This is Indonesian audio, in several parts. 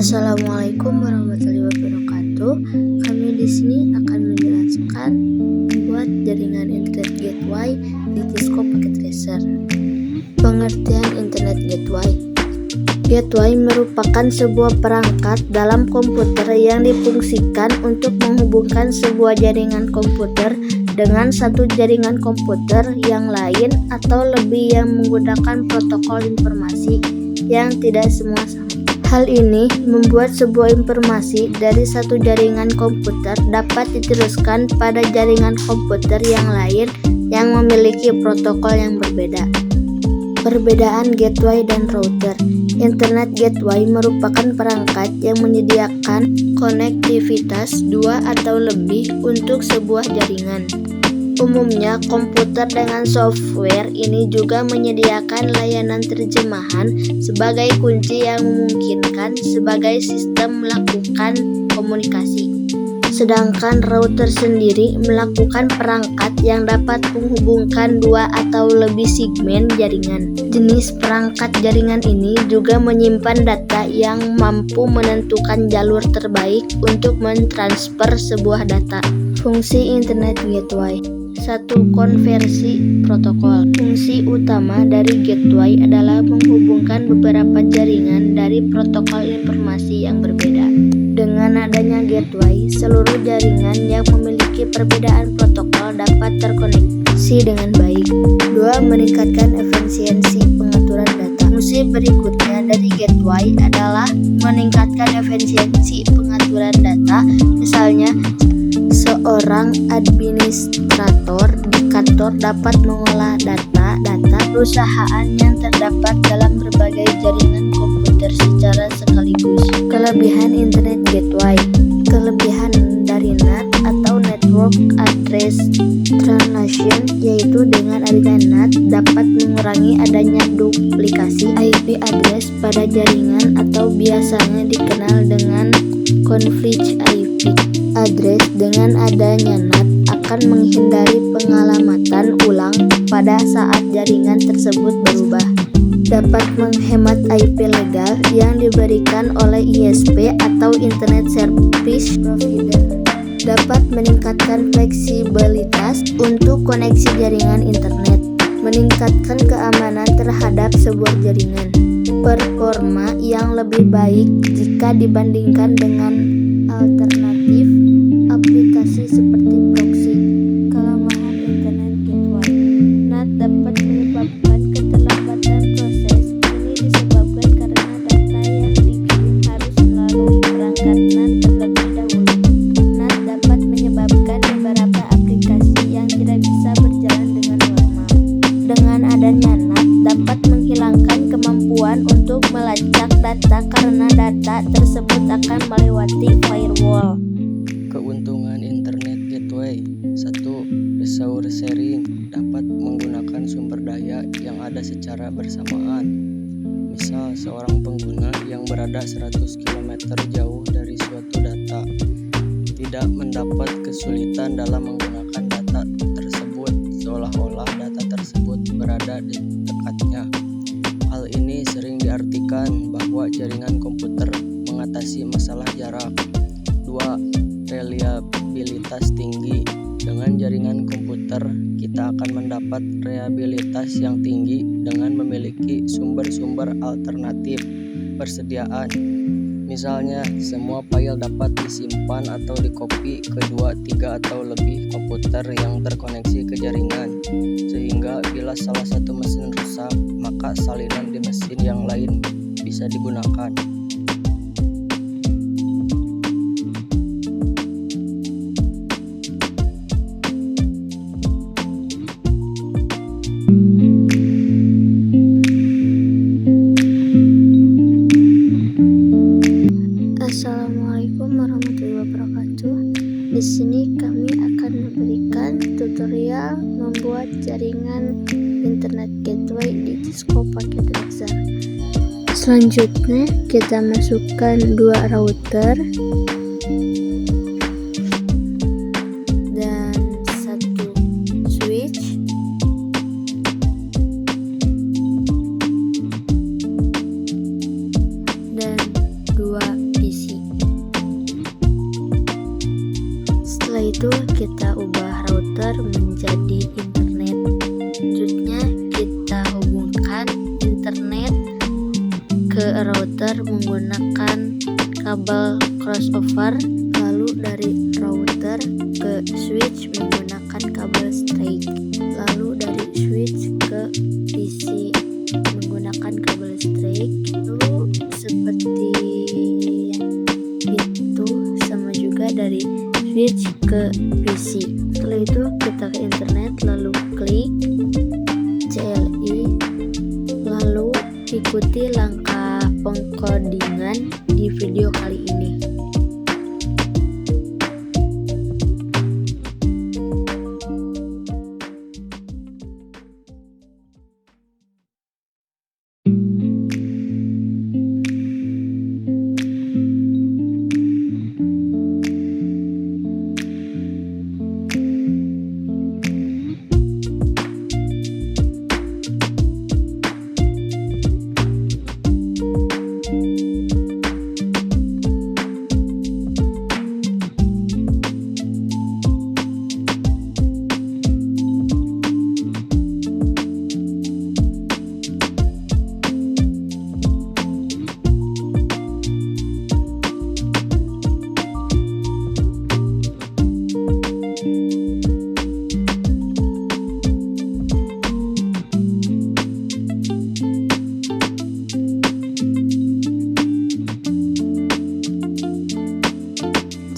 Assalamualaikum warahmatullahi wabarakatuh. Kami di sini akan menjelaskan buat jaringan internet gateway di Cisco Packet Tracer. Pengertian internet gateway. Gateway merupakan sebuah perangkat dalam komputer yang difungsikan untuk menghubungkan sebuah jaringan komputer dengan satu jaringan komputer yang lain atau lebih yang menggunakan protokol informasi yang tidak semua sama. Hal ini membuat sebuah informasi dari satu jaringan komputer dapat diteruskan pada jaringan komputer yang lain yang memiliki protokol yang berbeda. Perbedaan gateway dan router. Internet gateway merupakan perangkat yang menyediakan konektivitas dua atau lebih untuk sebuah jaringan. Umumnya, komputer dengan software ini juga menyediakan layanan terjemahan sebagai kunci yang memungkinkan sebagai sistem melakukan komunikasi. Sedangkan router sendiri melakukan perangkat yang dapat menghubungkan dua atau lebih segmen jaringan. Jenis perangkat jaringan ini juga menyimpan data yang mampu menentukan jalur terbaik untuk mentransfer sebuah data. Fungsi Internet Gateway. 1. Konversi protokol. Fungsi utama dari gateway adalah menghubungkan beberapa jaringan dari protokol informasi yang berbeda. Dengan adanya gateway, seluruh jaringan yang memiliki perbedaan protokol dapat terkoneksi dengan baik. 2. Meningkatkan efisiensi pengaturan data. Fungsi berikutnya dari gateway adalah meningkatkan efisiensi pengaturan data. Misalnya, seorang administrator di kantor dapat mengolah data perusahaan yang terdapat dalam berbagai jaringan komputer secara sekaligus. Kelebihan Internet Gateway. Kelebihan dari NAT atau Network Address Translation, yaitu dengan adanya NAT dapat mengurangi adanya duplikasi IP address pada jaringan atau biasanya dikenal dengan conflict IP address. Dengan adanya NAT akan menghindari pengalamatan ulang pada saat jaringan tersebut berubah. Dapat menghemat IP legal yang diberikan oleh ISP atau Internet Service Provider. Dapat meningkatkan fleksibilitas untuk koneksi jaringan internet. Meningkatkan keamanan terhadap sebuah jaringan. Performa yang lebih baik jika dibandingkan dengan alternatif aplikasi seperti proxy. Kelemahan Internet Gateway. NAT dapat menyebabkan keterlambatan proses. Ini disebabkan karena data yang dikirim harus melalui perangkat NAT terlebih dahulu. NAT dapat menyebabkan beberapa aplikasi yang tidak bisa berjalan dengan normal. Dengan adanya NAT dapat menghilangkan kemampuan untuk melacak data karena data tersebut akan melewati firewall. Keuntungan Internet Gateway. 1. Resource sharing. Dapat menggunakan sumber daya yang ada secara bersamaan. Misal, seorang pengguna yang berada 100 km jauh dari suatu data tidak mendapat kesulitan dalam menggunakan data tersebut, seolah-olah data tersebut berada di dekatnya. Hal ini sering diartikan bahwa jaringan komputer mengatasi masalah jarak. 2. Reliabilitas tinggi. Dengan jaringan komputer, kita akan mendapat reliabilitas yang tinggi dengan memiliki sumber-sumber alternatif persediaan. Misalnya, semua file dapat disimpan atau dikopi ke 2, 3 atau lebih komputer yang terkoneksi ke jaringan, sehingga bila salah satu mesin rusak, maka salinan di mesin yang lain bisa digunakan. Assalamualaikum warahmatullahi wabarakatuh. Di sini kami akan memberikan tutorial membuat jaringan Internet Gateway di Cisco Packet Tracer. Selanjutnya kita masukkan 2 router dan 1 switch. Dan 2 itu kita ubah router menjadi internet. Selanjutnya kita hubungkan internet ke router menggunakan kabel crossover, lalu dari router ke switch menggunakan kabel straight, lalu dari switch ke PC menggunakan kabel straight. Lalu seperti itu, sama juga dari switch ke PC. Setelah itu kita ke internet, lalu klik CLI, lalu ikuti langkah pengkodingan di video kali ini.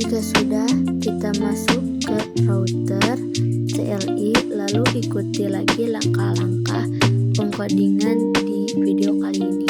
Jika sudah, kita masuk ke router CLI, lalu ikuti lagi langkah-langkah pengkodingan di video kali ini.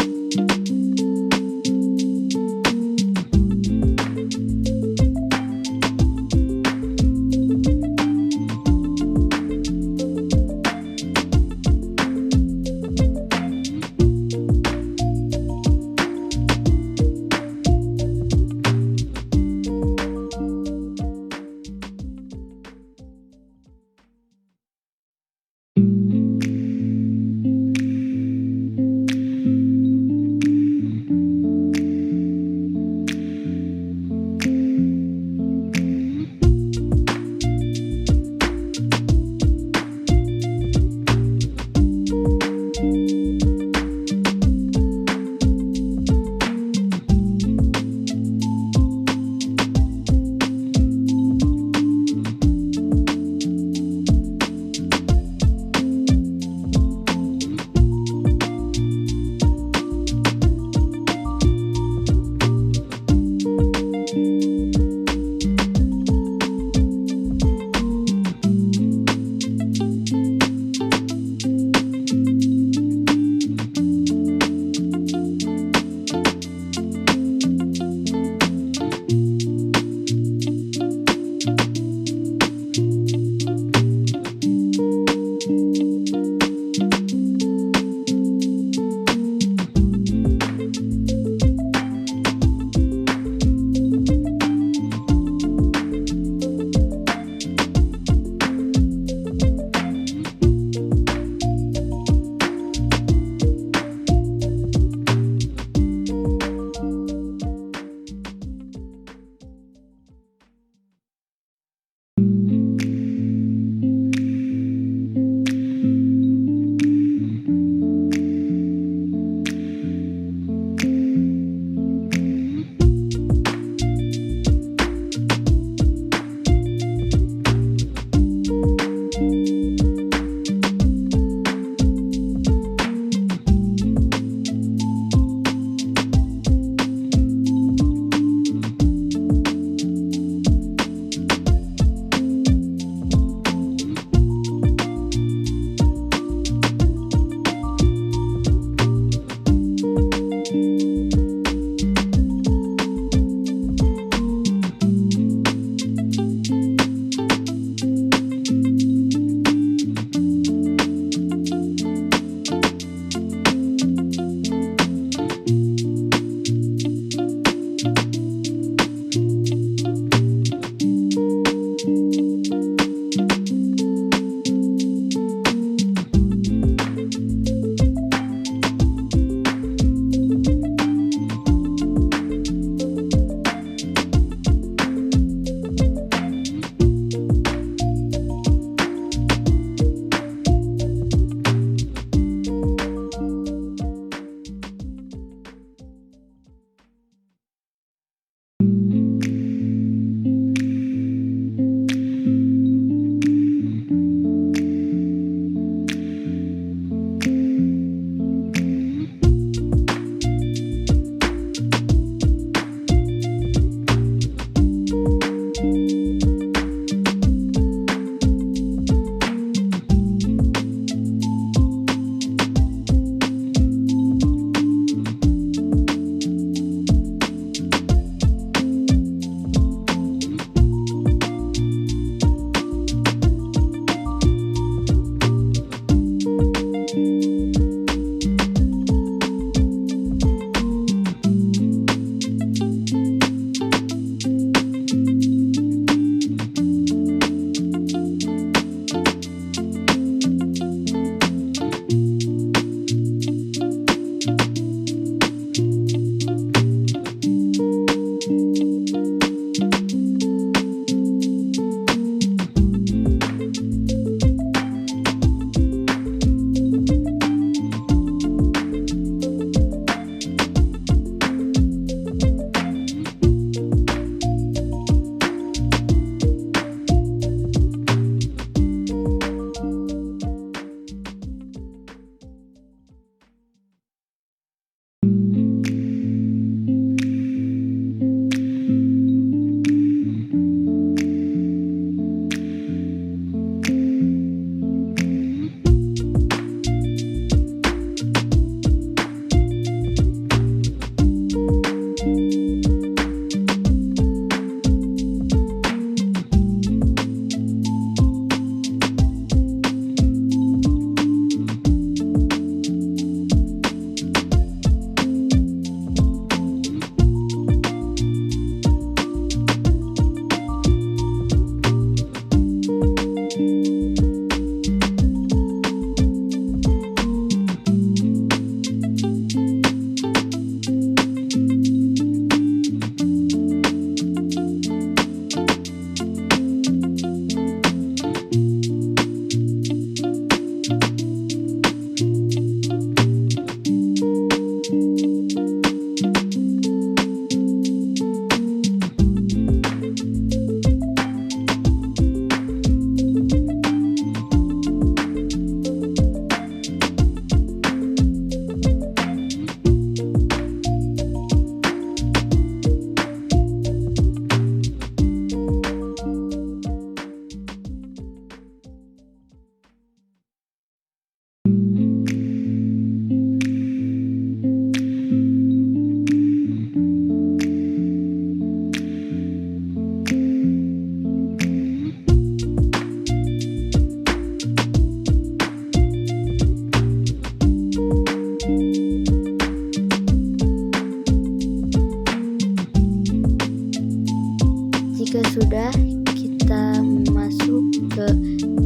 sudah, kita masuk ke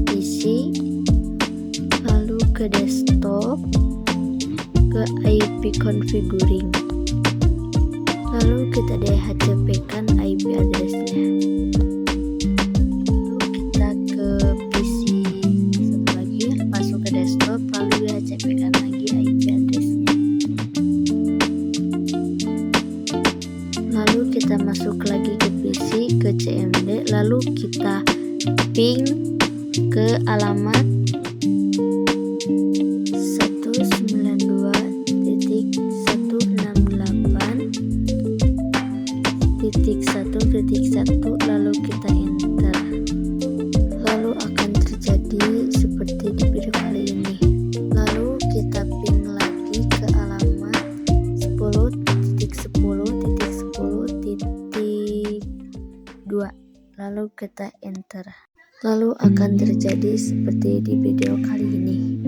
PC, lalu ke desktop, ke IP configuring, lalu kita DHCP-kan IP addressnya. Lalu kita ke PC satu lagi, masuk ke desktop, lalu DHCP-kan lagi IP addressnya. Lalu kita masuk lagi ke PC, ke CMD, lalu kita ping ke alamat 192.168.1.1, lalu kita enter. Lalu akan terjadi seperti di video kali ini. Lalu kita ping lagi ke alamat 10.10.10.2, lalu kita enter. Lalu akan terjadi seperti di video kali ini.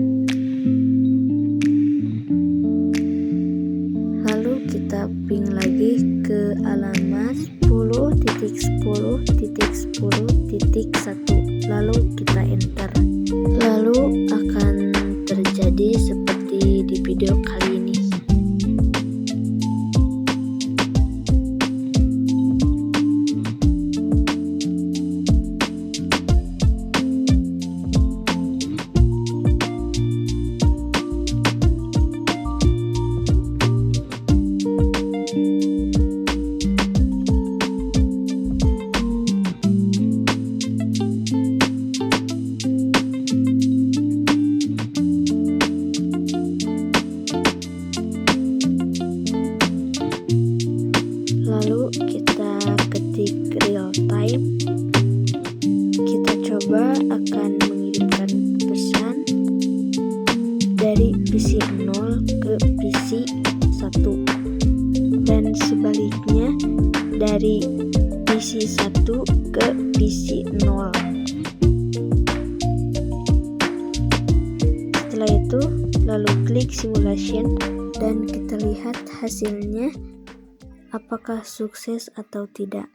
Lalu kita ping lagi ke alamat 10.10.10.1, lalu kita enter. Lalu akan terjadi seperti di video kali ini. Lalu kita ketik real time, kita coba akan mengirimkan pesan dari PC 0 ke PC 1 dan sebaliknya dari PC 1 ke PC 0. Setelah itu lalu klik simulation dan kita lihat hasilnya apakah sukses atau tidak.